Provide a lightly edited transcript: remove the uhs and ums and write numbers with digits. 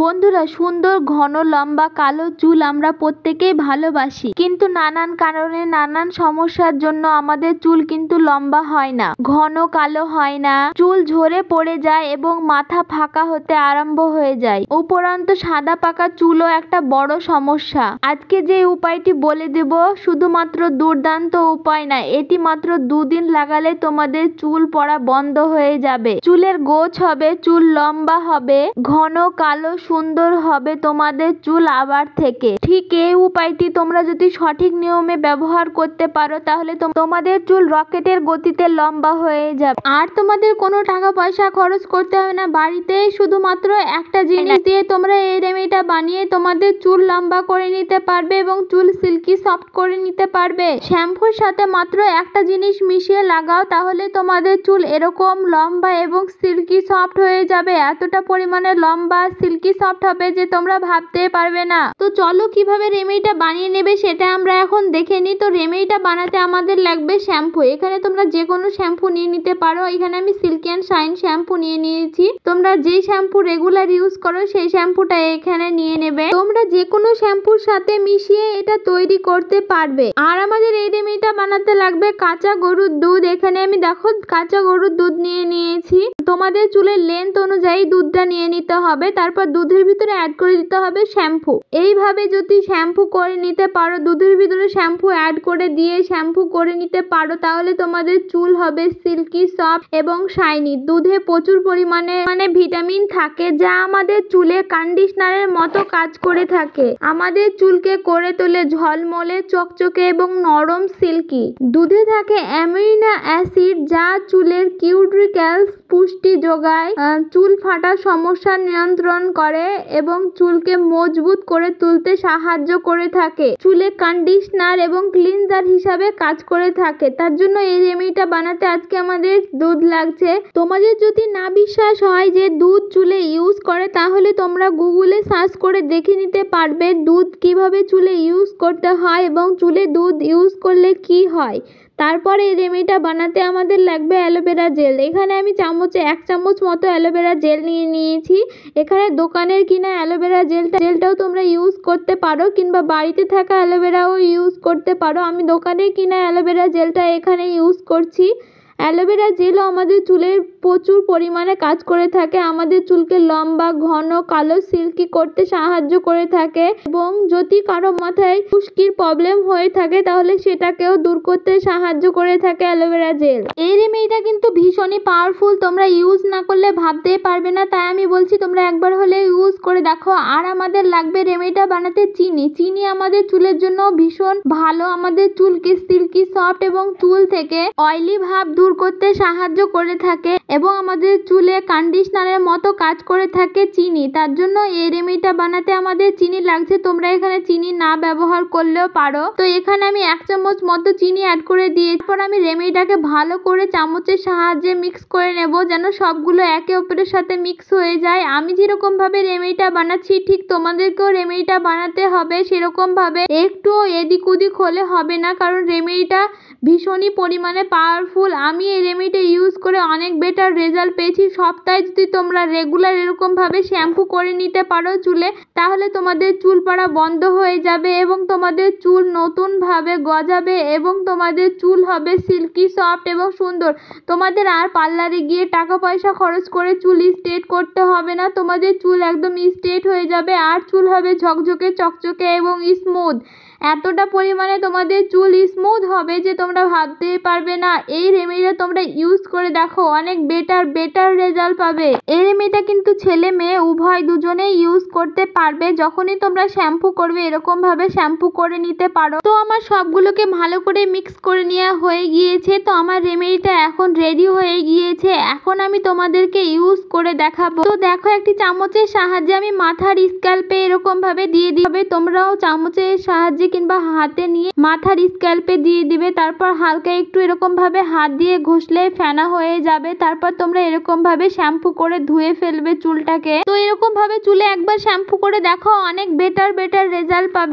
বন্ধুরা, সুন্দর ঘন লম্বা কালো চুল আমরা প্রত্যেকেই ভালোবাসি, কিন্তু নানান কারণে নানান সমস্যার জন্য আমাদের চুল কিন্তু লম্বা হয় না, ঘন কালো হয় না, চুল ঝরে পড়ে যায় এবং মাথা ফাঁকা হতে আরম্ভ হয়ে যায়। উপরন্তু সাদা পাকা চুলও একটা বড় সমস্যা। আজকে যে উপায়টি বলে দেব শুধুমাত্র দুর্দান্ত উপায় না, এটি মাত্র 2 দিন লাগালে তোমাদের চুল পড়া বন্ধ হয়ে যাবে, চুলের গোছ হবে, চুল লম্বা হবে, ঘন কালো সুন্দর হবে তোমাদের চুল আবার থেকে। ঠিক এই উপায়টি তোমরা যদি সঠিক নিয়মে ব্যবহার করতে পারো তাহলে তোমাদের চুল রকেটের গতিতে লম্বা হয়ে যাবে। আর তোমাদের কোনো টাকা পয়সা খরচ করতে হবে না, বাড়িতেই শুধুমাত্র একটা জিনিস দিয়ে তোমরা এই রেমেডিটা বানিয়ে তোমাদের চুল লম্বা করে নিতে পারবে এবং চুল সিল্কি সফট করে নিতে পারবে। শ্যাম্পুর সাথে মাত্র একটা জিনিস মিশিয়ে লাগাও, তাহলে তোমাদের চুল এরকম লম্বা এবং সিল্কি সফট হয়ে যাবে। এতটা পরিমাণে লম্বা সিল্কি সফট হবে যে তোমরা ভাবতে পারবে না। তো চলো কিভাবে রেমেডিটা বানিয়ে নেবে সেটা আমরা এখন দেখে নিই। তো রেমেডিটা বানাতে আমাদের লাগবে শ্যাম্পু। এখানে তোমরা যে কোনো শ্যাম্পু নিয়ে নিতে পারো। এখানে আমি সিল্কি অ্যান্ড শাইন শ্যাম্পু নিয়ে নিয়েছি। তোমরা যেই শ্যাম্পু রেগুলার ইউজ করো সেই শ্যাম্পুটা এখানে নিয়ে নেবে। তোমরা যে কোনো শ্যাম্পুর সাথে মিশিয়ে এটা তৈরি করতে পারবে। আর আমাদের এই রেমেডিটা বানাতে লাগবে কাঁচা গরুর দুধ। এখানে আমি দেখো কাঁচা গরুর দুধ নিয়ে নিয়েছি। তোমাদের চুলের লেন্থ অনুযায়ী দুধটা নিয়ে নিতে হবে, তারপর দুধের ভিতরে অ্যাড করে দিতে হবে শ্যাম্পু। এইভাবে যদি শ্যাম্পু করে নিতে পারো, দুধের ভিতরে শ্যাম্পু অ্যাড করে দিয়ে শ্যাম্পু করে নিতে পারো, তাহলে তোমাদের চুল হবে সিল্কি সফট এবং শাইনি। দুধে প্রচুর পরিমাণে ভিটামিন থাকে যা আমাদের চুলে কন্ডিশনারের মতো কাজ করে থাকে, আমাদের চুলকে করে তোলে ঝলমলে চকচকে এবং নরম সিল্কি। দুধে থাকে অ্যামিনো অ্যাসিড যা চুলের কিউটিকলস পুষ্টি যোগায়, চুল ফাটার সমস্যা নিয়ন্ত্রণ করে এবং চুলকে মজবুত করে তুলতে সাহায্য করে থাকে। চুলে কন্ডিশনার এবং ক্লিনজার হিসাবে কাজ করে থাকে। তার জন্য এই রেমেডিটা বানাতে আজকে আমাদের দুধ লাগছে। তোমাদের যদি না বিশ্বাস হয় যে দুধ চুলে ইউজ করে, তাহলে তোমরা গুগলে সার্চ করে দেখে নিতে পারবে দুধ কিভাবে চুলে ইউজ করতে হয় এবং চুলে দুধ ইউজ করলে কি হয়। তারপরে এই রেমেডিটা বানাতে আমাদের লাগবে অ্যালোভেরা জেল। এখানে আমি চামচে 1 চামচ মতো অ্যালোভেরা জেল নিয়ে নিয়েছি। এখানে দোকানের কিনা অ্যালোভেরা জেলটাও তোমরা ইউজ করতে পারো, কিংবা বাড়িতে থাকা অ্যালোভেরাও ইউজ করতে পারো। আমি দোকানের কিনা অ্যালোভেরা জেলটা এখানে ইউজ করছি। অ্যালোভেরা জেলও আমাদের চুলের প্রচুর পরিমাণে কাজ করে থাকে, আমাদের চুলকে লম্বা ঘন কালো সিল্কি করতে সাহায্য করে থাকে এবং যদি কারো মাথায় খুশকির প্রবলেম হয়ে থাকে তাহলে সেটাকেও দূর করতে সাহায্য করে থাকে অ্যালোভেরা জেল। এই রেমেডিটা কিন্তু ভীষণই পাওয়ারফুল, তোমরা ইউজ না করলে ভাবতেই পারবে না, তাই আমি বলছি তোমরা একবার হলে ইউজ করে দেখো। আর আমাদের লাগবে রেমেডিটা বানাতে চিনি। চিনি আমাদের চুলের জন্য ভীষণ ভালো, আমাদের চুলকে সিল্কি সফট এবং চুল থেকে অয়েলি ভাব দূর করতে সাহায্য করে থাকে এবং আমাদের চুলে কন্ডিশনারের মতো কাজ করে থাকে চিনি। তার জন্য এই রেমেডিটা বানাতে আমাদের চিনি লাগছে। তোমরা এখানে চিনি না ব্যবহার করলেও পারো। তো এখানে আমি 1 চামচ মতো চিনি অ্যাড করে দিয়ে এরপর আমি রেমেডিটাকে ভালো করে চামচের সাহায্যে মিক্স করে নেব, যেন সবগুলো একে অপরের সাথে মিক্স হয়ে যায়। আমি যেরকম ভাবে রেমেডিটা বানাচ্ছি ঠিক তোমাদেরকেও রেমেডিটা বানাতে হবে সেরকম ভাবে, একটু এদিক ওদিক হলে হবে না, কারণ রেমেডিটা ভীষণই পরিমাণে পাওয়ারফুল। আমি এই রেমেডিটা ইউজ করে অনেক বেটার রেজাল্ট পেয়েছি। সপ্তাহে যদি তোমরা রেগুলার এরকম ভাবে শ্যাম্পু করে নিতে পারো চুলে, তাহলে তোমাদের চুল পড়া বন্ধ হয়ে যাবে এবং তোমাদের চুল নতুন ভাবে গজাবে এবং তোমাদের চুল হবে সিল্কি সফট এবং সুন্দর। তোমাদের আর পার্লারে গিয়ে টাকা পয়সা খরচ করে চুল স্ট্রেট করতে হবে না, তোমাদের চুল একদম স্ট্রেট হয়ে যাবে আর চুল হবে ঝকঝকে চকচকে এবং স্মুথ। এতটা পরিমাণে তোমাদের চুল স্মুথ হবে যে তোমরা ভাবতেই পারবে না। এই রেমেডিটা তোমরা ইউজ করে দেখো, অনেক বেটার রেজাল্ট পাবে। এই রেমেডিটা কিন্তু ছেলে মেয়ে উভয় দুজনেই ইউজ করতে পারবে। যখনই তোমরা শ্যাম্পু করবে এরকম ভাবে শ্যাম্পু করে নিতে পারো। তো আমার সবগুলোকে ভালো করে মিক্স করে নেওয়া হয়ে গিয়েছে। তো আমার রেমেডিটা এখন রেডি হয়ে গিয়েছে। এখন আমি তোমাদেরকে ইউজ করে দেখাবো। তো দেখো, একটি চামচের সাহায্যে আমি মাথার স্ক্যাল্পে এরকম ভাবে দিয়ে দিবে। তোমরাও চামচের সাহায্যে কিংবা হাতে নিয়ে মাথার স্ক্যাল্পে দিয়ে দিবে। তারপর হালকা একটু এরকম ভাবে হাত দিয়ে ঘষলে ফেনা হয়ে যাবে। তারপর তোমরা এরকম ভাবে শ্যাম্পু করে ধুয়ে ফেলবে চুলটাকে। তো এরকম ভাবে চুলে একবার শ্যাম্পু করে দেখো, অনেক বেটার রেজাল্ট পাবে।